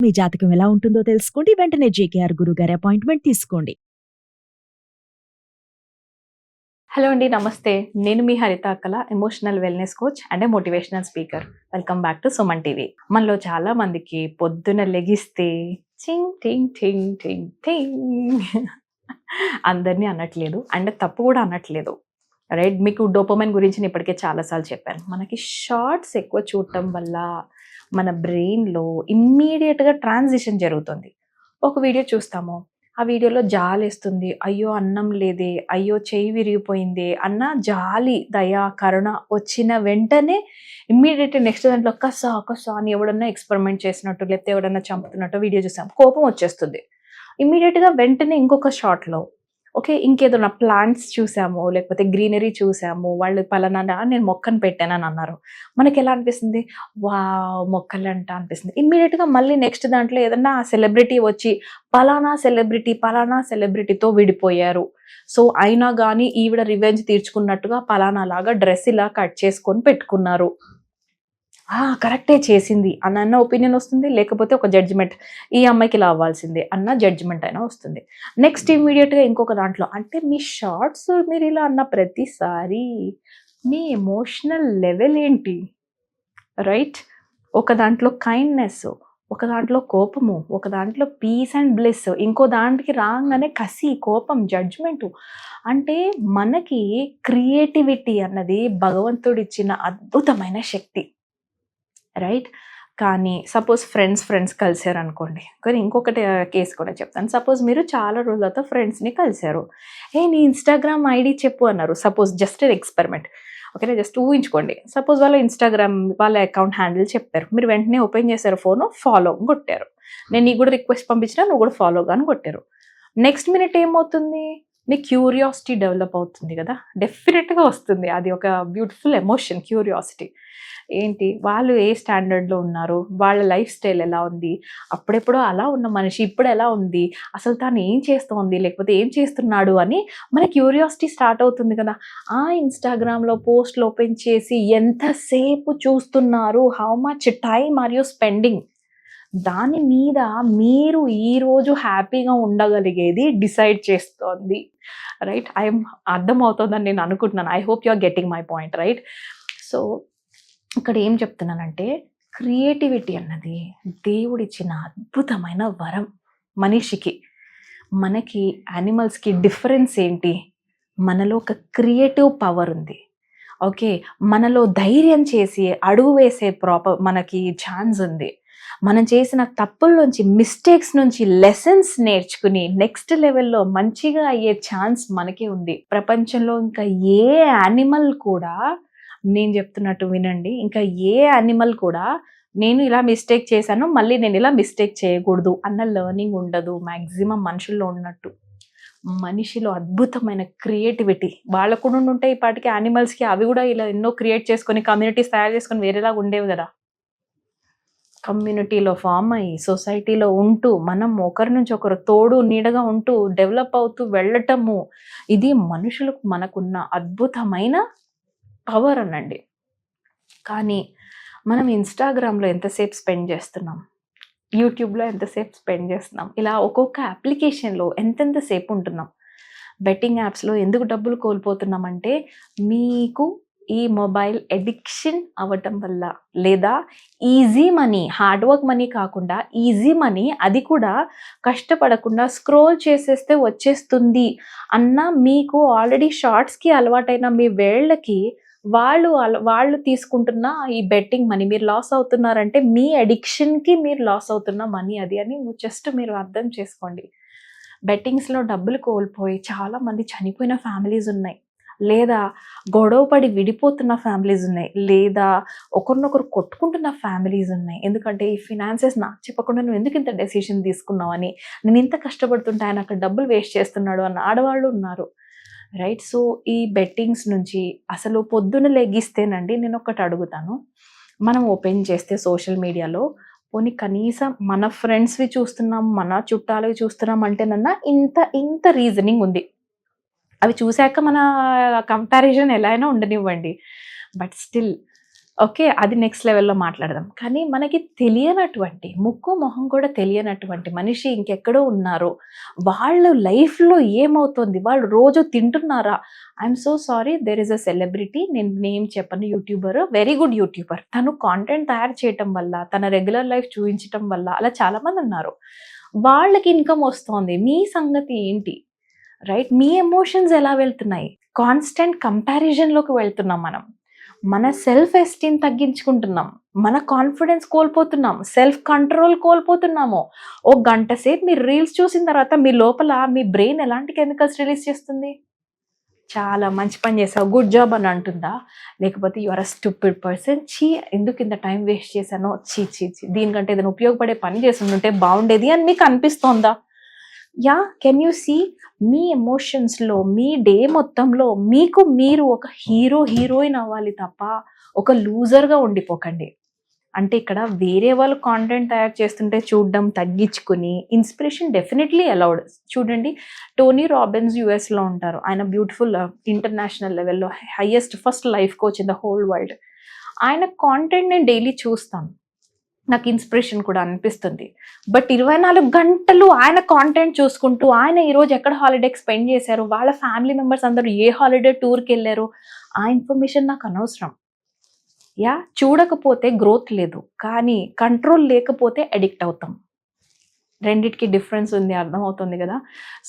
మీ జాతకం ఎలా ఉంటుందో తెలుసుకోండి. వెంటనే జేకేఆర్ గురుగారి అపాయింట్మెంట్ తీసుకోండి. హలో అండి, నమస్తే. నేను మీ హరిత అక్కల, emotional wellness coach and motivational speaker. Welcome back to Suman TV. మనలో చాలా మందికి పొద్దున లెగిస్తే టింగ్ టింగ్ టింగ్ టింగ్ టింగ్ అందరినీ అనట్లేదు అండ్ తప్పు కూడా అనట్లేదు, రైట్? మీకు డోపమైన్ గురించి నేను ఇప్పటికే చాలాసార్లు చెప్పాను. మనకి షార్ట్స్ ఎక్కువ చూడటం వల్ల మన బ్రెయిన్లో ఇమ్మీడియట్గా ట్రాన్సిషన్ జరుగుతుంది. ఒక వీడియో చూస్తాము, ఆ వీడియోలో జాలేస్తుంది, అయ్యో అన్నం లేదే, అయ్యో చెయ్యి విరిగిపోయిందే అన్న జాలి, దయ, కరుణ వచ్చిన వెంటనే ఇమ్మీడియట్ నెక్స్ట్ దాంట్లో కసా అని ఎవడన్నా ఎక్స్పెరిమెంట్ చేసినట్టు లేకపోతే ఎవడన్నా చంపుతున్నట్టు వీడియో చూసాం, కోపం వచ్చేస్తుంది. ఇమ్మీడియట్గా వెంటనే ఇంకొక షాట్లో ఓకే ఇంకేదన్నా ప్లాంట్స్ చూసాము లేకపోతే గ్రీనరీ చూసాము, వాళ్ళు పలానా నేను మొక్కను పెట్టానని అన్నారు, మనకి ఎలా అనిపిస్తుంది? వావ్ మొక్కలంట అనిపిస్తుంది. ఇమ్మీడియట్గా మళ్ళీ నెక్స్ట్ దాంట్లో ఏదన్నా సెలబ్రిటీ వచ్చి పలానా సెలబ్రిటీతో విడిపోయారు, సో అయినా కానీ ఈవిడ రివెంజ్ తీర్చుకున్నట్టుగా పలానా లాగా డ్రెస్ ఇలా కట్ చేసుకొని పెట్టుకున్నారు, కరెక్టే చేసింది అన్న ఒపీనియన్ వస్తుంది. లేకపోతే ఒక జడ్జిమెంట్, ఈ అమ్మాయికి ఇలా అవ్వాల్సిందే అన్న జడ్జిమెంట్ అయినా వస్తుంది. నెక్స్ట్ ఇమీడియట్గా ఇంకొక దాంట్లో, అంటే మీ షార్ట్స్ మీరు ఇలా అన్న ప్రతిసారి మీ ఎమోషనల్ లెవెల్ ఏంటి, రైట్? ఒక దాంట్లో కైండ్నెస్, ఒక దాంట్లో కోపము, ఒక దాంట్లో పీస్ అండ్ బ్లెస్, ఇంకో దాంట్కి రాగానే కసి, కోపం, జడ్జ్మెంటు. అంటే మనకి క్రియేటివిటీ అన్నది భగవంతుడిచ్చిన అద్భుతమైన శక్తి, రైట్? కానీ సపోజ్ ఫ్రెండ్స్ కలిసారు అనుకోండి. కానీ ఇంకొకటి కేసు కూడా చెప్తాను. సపోజ్ మీరు చాలా రోజులతో ఫ్రెండ్స్ని కలిసారు, నీ ఇన్స్టాగ్రామ్ ఐడి చెప్పు అన్నారు. సపోజ్ జస్ట్ ఎక్స్పెరిమెంట్, ఓకేనా? జస్ట్ ఊహించుకోండి. సపోజ్ వాళ్ళ ఇన్స్టాగ్రామ్ వాళ్ళ అకౌంట్ హ్యాండిల్ చెప్పారు, మీరు వెంటనే ఓపెన్ చేశారు ఫోను, ఫాలో కొట్టారు. నేను నీకు కూడా రిక్వెస్ట్ పంపించినా నువ్వు కూడా ఫాలో కానీ కొట్టారు. నెక్స్ట్ మినిట్ ఏమవుతుంది? మీ క్యూరియాసిటీ డెవలప్ అవుతుంది కదా, డెఫినెట్గా వస్తుంది. అది ఒక బ్యూటిఫుల్ ఎమోషన్, క్యూరియాసిటీ. ఏంటి వాళ్ళు ఏ స్టాండర్డ్లో ఉన్నారు, వాళ్ళ లైఫ్ స్టైల్ ఎలా ఉంది, అప్పుడెప్పుడో అలా ఉన్న మనిషి ఇప్పుడు ఎలా ఉంది, అసలు తాను ఏం చేస్తోంది లేకపోతే ఏం చేస్తున్నాడు అని మన క్యూరియాసిటీ స్టార్ట్ అవుతుంది కదా. ఆ ఇన్స్టాగ్రామ్లో పోస్ట్లు ఓపెన్ చేసి ఎంతసేపు చూస్తున్నారు, how much time are you spending, దాని మీద మీరు ఈరోజు హ్యాపీగా ఉండగలిగేది డిసైడ్ చేస్తోంది, రైట్? అర్థమవుతుందని నేను అనుకుంటున్నాను. I hope you are getting my point, right? So ఇక్కడ ఏం చెప్తున్నానంటే, క్రియేటివిటీ అన్నది దేవుడిచ్చిన అద్భుతమైన వరం మనిషికి. మనకి యానిమల్స్కి డిఫరెన్స్ ఏంటి? మనలో ఒక క్రియేటివ్ పవర్ ఉంది, ఓకే? మనలో ధైర్యం చేసి అడుగు వేసే మనకి ఛాన్స్ ఉంది. మనం చేసిన తప్పుల నుంచి, మిస్టేక్స్ నుంచి లెసన్స్ నేర్చుకుని నెక్స్ట్ లెవెల్లో మంచిగా అయ్యే ఛాన్స్ మనకి ఉంది. ప్రపంచంలో ఇంకా ఏ యానిమల్ కూడా, నేను చెప్తున్నట్టు వినండి, ఇంకా ఏ యానిమల్ కూడా నేను ఇలా మిస్టేక్ చేశాను మళ్ళీ నేను ఇలా మిస్టేక్ చేయకూడదు అన్న లెర్నింగ్ ఉండదు మ్యాక్సిమం మనుషుల్లో ఉన్నట్టు. మనిషిలో అద్భుతమైన క్రియేటివిటీ వాళ్ళకు కూడా ఉంటే ఈ పాటికి యానిమల్స్కి అవి కూడా ఇలా ఎన్నో క్రియేట్ చేసుకొని కమ్యూనిటీస్ తయారు చేసుకొని వేరేలాగా ఉండేవి కదా. కమ్యూనిటీలో ఫామ్ అయ్యి సొసైటీలో ఉంటూ మనం ఒకరి నుంచి ఒకరు తోడు నీడగా ఉంటూ డెవలప్ అవుతూ వెళ్ళటము, ఇది మనుషులకు మనకున్న అద్భుతమైన పవర్ అనండి. కానీ మనం ఇన్స్టాగ్రామ్లో ఎంతసేపు స్పెండ్ చేస్తున్నాం, యూట్యూబ్లో ఎంతసేపు స్పెండ్ చేస్తున్నాం, ఇలా ఒక్కొక్క అప్లికేషన్లో ఎంతెంతసేపు ఉంటున్నాం. బెట్టింగ్ యాప్స్లో ఎందుకు డబ్బులు కోల్పోతున్నామంటే, మీకు ఈ మొబైల్ ఎడిక్షన్ అవ్వటం వల్ల, లేదా easy money, hard work money కాకుండా ఈజీ మనీ, అది కూడా కష్టపడకుండా స్క్రోల్ చేసేస్తే వచ్చేస్తుంది అన్న మీకు ఆల్రెడీ షార్ట్స్కి అలవాటైన మీ వేళ్ళకి వాళ్ళు తీసుకుంటున్న ఈ బెట్టింగ్ మనీ మీరు లాస్ అవుతున్నారంటే మీ అడిక్షన్కి మీరు లాస్ అవుతున్న మనీ అది అని జస్ట్ మీరు అర్థం చేసుకోండి. బెట్టింగ్స్లో డబ్బులు కోల్పోయి చాలామంది చనిపోయిన ఫ్యామిలీస్ ఉన్నాయి, లేదా గొడవపడి విడిపోతున్న ఫ్యామిలీస్ ఉన్నాయి, లేదా ఒకరినొకరు కొట్టుకుంటున్న ఫ్యామిలీస్ ఉన్నాయి. ఎందుకంటే ఈ ఫినాన్సెస్ నాకు చెప్పకుండా నువ్వు ఎందుకు ఇంత డెసిషన్ తీసుకున్నావు అని, నేను ఇంత కష్టపడుతుంటే ఆయన అక్కడ డబ్బులు వేస్ట్ చేస్తున్నాడు అన్న ఆడవాళ్ళు ఉన్నారు, రైట్? సో ఈ బెట్టింగ్స్ నుంచి అసలు పొద్దున లెగిస్తేనండి నేను ఒకటి అడుగుతాను, మనం ఓపెన్ చేస్తే సోషల్ మీడియాలో పోనీ కనీసం మన ఫ్రెండ్స్వి చూస్తున్నాం, మన చుట్టాలవి చూస్తున్నాం అంటేనన్నా ఇంత రీజనింగ్ ఉంది. అవి చూశాక మన కంపారిజన్ ఎలా అయినా ఉండనివ్వండి, బట్ స్టిల్ ఓకే. అది నెక్స్ట్ లెవెల్‌లో మాట్లాడదాం. కానీ మనకి తెలియనటువంటి, ముక్కు, మొహం కూడా తెలియనటువంటి మనిషి ఇంకెక్కడో ఉన్నారు. వాళ్ళు లైఫ్‌లో ఏమవుతోంది? వాళ్ళు రోజు తింటున్నారా? I'm so sorry, there is a celebrity, నేను నేమ్ చెప్పను, యూట్యూబర్, వెరీ గుడ్ యూట్యూబర్. తను కాంటెంట్ తయారు చేయటం వల్ల, తన రెగ్యులర్ లైఫ్ చూయించటం వల్ల అలా చాలామంది ఉన్నారు. వాళ్ళకి ఇన్‌కమ్ వస్తోంది. మీ సంగతి ఏంటి? రైట్? మీ ఎమోషన్స్ ఎలా వెళ్తున్నాయి? కాన్స్టెంట్ కంపారిజన్‌లోకి వెళ్తున్నాం మనం. మన సెల్ఫ్ ఎస్టీమ్ తగ్గించుకుంటున్నాం, మన కాన్ఫిడెన్స్ కోల్పోతున్నాం, సెల్ఫ్ కంట్రోల్ కోల్పోతున్నాము. ఓ గంట సేపు మీరు రీల్స్ చూసిన తర్వాత మీ లోపల మీ బ్రెయిన్ ఎలాంటి కెమికల్స్ రిలీజ్ చేస్తుంది? చాలా మంచి పని చేసావు, గుడ్ జాబ్ అని అంటుందా? లేకపోతే you are a stupid person, చీ ఎందుకు ఇంత టైం వేస్ట్ చేశానో, చీ చీ చీ దీనికంటే ఏదైనా ఉపయోగపడే పని చేస్తుంటే బాగుండేది అని మీకు అనిపిస్తోందా? Yeah, can you see? మీ ఎమోషన్స్లో, మీ డే మొత్తంలో మీకు మీరు ఒక హీరోయిన్ అవ్వాలి తప్ప ఒక లూజర్గా ఉండిపోకండి. అంటే ఇక్కడ వేరే వాళ్ళు కాంటెంట్ తయారు చేస్తుంటే చూడడం తగ్గించుకుని, ఇన్స్పిరేషన్ డెఫినెట్లీ అలౌడ్. చూడండి, టోనీ రాబిన్స్ యుఎస్లో ఉంటారు. ఆయన బ్యూటిఫుల్ ఇంటర్నేషనల్ లెవెల్లో highest first life coach in the whole world. ఆయన కాంటెంట్ నేను డైలీ చూస్తాను, నాకు ఇన్స్పిరేషన్ కూడా అనిపిస్తుంది. బట్ 24 గంటలు ఆయన కాంటెంట్ చూసుకుంటూ, ఆయన ఈరోజు ఎక్కడ హాలిడేకి స్పెండ్ చేశారు, వాళ్ళ ఫ్యామిలీ మెంబర్స్ అందరూ ఏ హాలిడే టూర్కి వెళ్ళారు, ఆ ఇన్ఫర్మేషన్ నాకు అనవసరం. యా, చూడకపోతే గ్రోత్ లేదు, కానీ కంట్రోల్ లేకపోతే అడిక్ట్ అవుతాం. రెండిటికి డిఫరెన్స్ ఉంది, అర్థమవుతుంది కదా?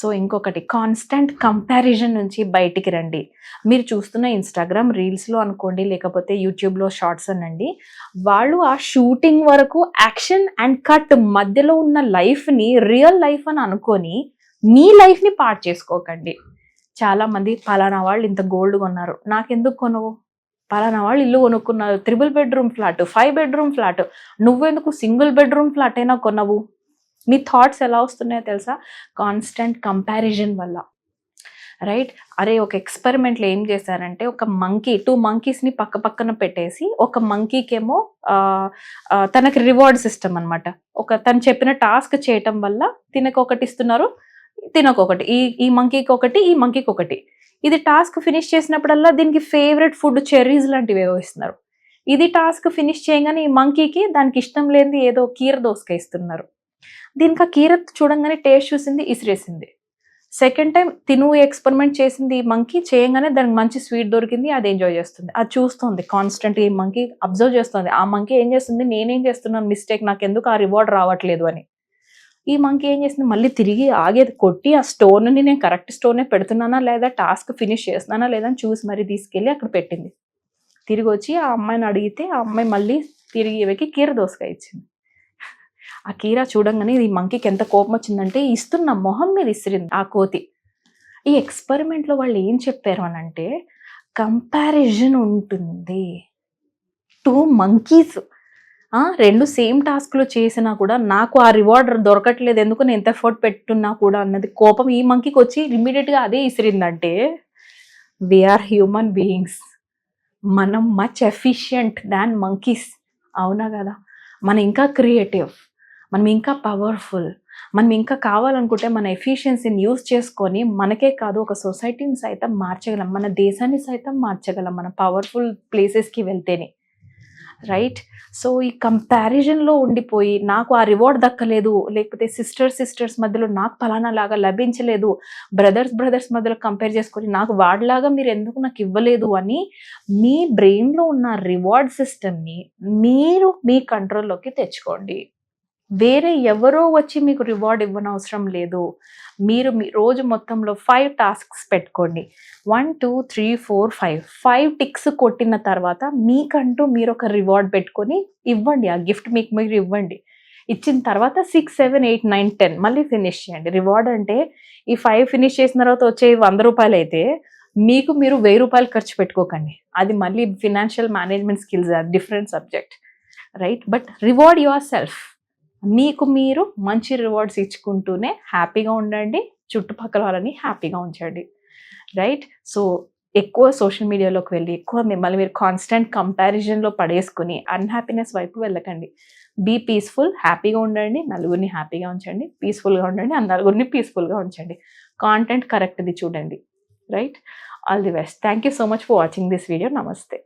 సో ఇంకొకటి, కాన్స్టెంట్ కంపారిజన్ నుంచి బయటికి రండి. మీరు చూస్తున్న ఇన్స్టాగ్రామ్ రీల్స్లో అనుకోండి, లేకపోతే యూట్యూబ్లో షార్ట్స్ అనండి, వాళ్ళు ఆ షూటింగ్ వరకు యాక్షన్ అండ్ కట్ మధ్యలో ఉన్న లైఫ్ని రియల్ లైఫ్ అని అనుకొని మీ లైఫ్ని పాడు చేసుకోకండి. చాలామంది పలానా వాళ్ళు ఇంత గోల్డ్ కొన్నారు, నాకెందుకు కొనవు? పలానా వాళ్ళు ఇల్లు కొనుక్కున్నారు, 3 బెడ్రూమ్ ఫ్లాట్, 5 బెడ్రూమ్ ఫ్లాట్, నువ్వెందుకు సింగిల్ బెడ్రూమ్ ఫ్లాట్ అయినా కొనవు? మీ థాట్స్ ఎలా వస్తున్నాయో తెలుసా? కాన్స్టెంట్ కంపారిజన్ వల్ల. రైట్? అరే, ఒక ఎక్స్పెరిమెంట్లో ఏం చేశారంటే, ఒక మంకీ, 2 మంకీస్ని పక్క పక్కన పెట్టేసి, ఒక మంకీకేమో తనకి రివార్డ్ సిస్టమ్ అనమాట. తను చెప్పిన టాస్క్ చేయటం వల్ల తినకొకటి ఇస్తున్నారు, తినకొకటి, ఈ మంకీకి ఒకటి, ఈ మంకీకి ఒకటి. ఇది టాస్క్ ఫినిష్ చేసినప్పుడల్లా దీనికి ఫేవరెట్ ఫుడ్ చెర్రీస్ లాంటివి ఏవో ఇస్తున్నారు. ఇది టాస్క్ ఫినిష్ చేయగానే ఈ మంకీకి దానికి ఇష్టం లేనిది ఏదో కీర దోసకాయ ఇస్తున్నారు. దీనికి ఆ కీర చూడంగానే టేస్ట్ చూసింది, ఇసిరేసింది. సెకండ్ టైం తిను ఎక్స్పెరిమెంట్ చేసింది ఈ మంకీ, చేయగానే దానికి మంచి స్వీట్ దొరికింది, అది ఎంజాయ్ చేస్తుంది. అది చూస్తుంది కాన్స్టెంట్గా, ఈ మంకీ అబ్జర్వ్ చేస్తుంది. ఆ మంకీ ఏం చేస్తుంది, నేనేం చేస్తున్నాను మిస్టేక్, నాకు ఎందుకు ఆ రివార్డ్ రావట్లేదు అని. ఈ మంకీ ఏం చేసింది, మళ్ళీ తిరిగి ఆగేది కొట్టి ఆ స్టోన్ని నేను కరెక్ట్ స్టోనే పెడుతున్నానా లేదా, టాస్క్ ఫినిష్ చేస్తున్నానా లేదా అని చూసి మరీ తీసుకెళ్ళి అక్కడ పెట్టింది. తిరిగి వచ్చి ఆ అమ్మాయిని అడిగితే ఆ అమ్మాయి మళ్ళీ తిరిగి ఇవ్వకి కీర దోసకాయ ఇచ్చింది. ఆ కీర చూడంగానే ఈ మంకీకి ఎంత కోపం వచ్చిందంటే, ఇస్తున్న మొహం మీద ఇసిరింది ఆ కోతి. ఈ ఎక్స్పెరిమెంట్లో వాళ్ళు ఏం చెప్పారు అని అంటే, కంపారిజన్ ఉంటుంది. 2 మంకీస్ 2 సేమ్ టాస్క్లు చేసినా కూడా నాకు ఆ రివార్డ్ దొరకట్లేదు, ఎందుకు నేను ఎంత ఎఫర్ట్ పెట్టున్నా కూడా అన్నది కోపం ఈ మంకీకి వచ్చి ఇమ్మీడియట్గా అదే ఇసిరిందంటే, వీఆర్ హ్యూమన్ బీయింగ్స్, మనం మచ్ ఎఫిషియంట్ దాన్ మంకీస్. అవునా కదా? మనం ఇంకా క్రియేటివ్, మనం ఇంకా పవర్ఫుల్, మనం ఇంకా కావాలనుకుంటే మన ఎఫిషియన్సీని యూజ్ చేసుకొని మనకే కాదు ఒక సొసైటీని సైతం మార్చగలం, మన దేశాన్ని సైతం మార్చగలం మన పవర్ఫుల్ ప్లేసెస్కి వెళ్తేనే. రైట్? సో ఈ కంపారిజన్లో ఉండిపోయి నాకు ఆ రివార్డ్ దక్కలేదు, లేకపోతే సిస్టర్స్ మధ్యలో నాకు ఫలానా లాగా లభించలేదు, బ్రదర్స్ మధ్యలో కంపేర్ చేసుకొని నాకు వాడిలాగా మీరు ఎందుకు నాకు ఇవ్వలేదు అని మీ బ్రెయిన్లో ఉన్న రివార్డ్ సిస్టమ్ని మీరు మీ కంట్రోల్లోకి తెచ్చుకోండి. వేరే ఎవరో వచ్చి మీకు రివార్డ్ ఇవ్వనవసరం లేదు. మీరు మీ రోజు మొత్తంలో 5 టాస్క్స్ పెట్టుకోండి. 1 2 3 4 5 టిక్స్ కొట్టిన తర్వాత మీకంటూ మీరు ఒక రివార్డ్ పెట్టుకొని ఇవ్వండి. ఆ గిఫ్ట్ మీకు మీరు ఇవ్వండి. ఇచ్చిన తర్వాత 6 7 8 9 10 మళ్ళీ ఫినిష్ చేయండి. రివార్డ్ అంటే ఈ 5 ఫినిష్ చేసిన తర్వాత వచ్చే 100 రూపాయలు అయితే మీకు మీరు 1000 రూపాయలు ఖర్చు పెట్టుకోకండి. అది మళ్ళీ financial management skills, different subject. Right? But reward your self. మీకు మీరు మంచి రివార్డ్స్ ఇచ్చుకుంటూనే హ్యాపీగా ఉండండి, చుట్టుపక్కల వాళ్ళని హ్యాపీగా ఉంచండి. రైట్? సో ఎక్కువ సోషల్ మీడియాలోకి వెళ్ళి ఎక్కువ మిమ్మల్ని మీరు కాన్స్టెంట్ కంపారిజన్లో పడేసుకుని అన్హ్యాపీనెస్ వైపు వెళ్ళకండి. బీ పీస్ఫుల్, హ్యాపీగా ఉండండి, నలుగురిని హ్యాపీగా ఉంచండి, పీస్ఫుల్గా ఉండండి, ఆ నలుగురిని పీస్ఫుల్గా ఉంచండి. కాంటెంట్ కరెక్ట్ది చూడండి. Right? All the best. Thank you so much for watching this video. నమస్తే.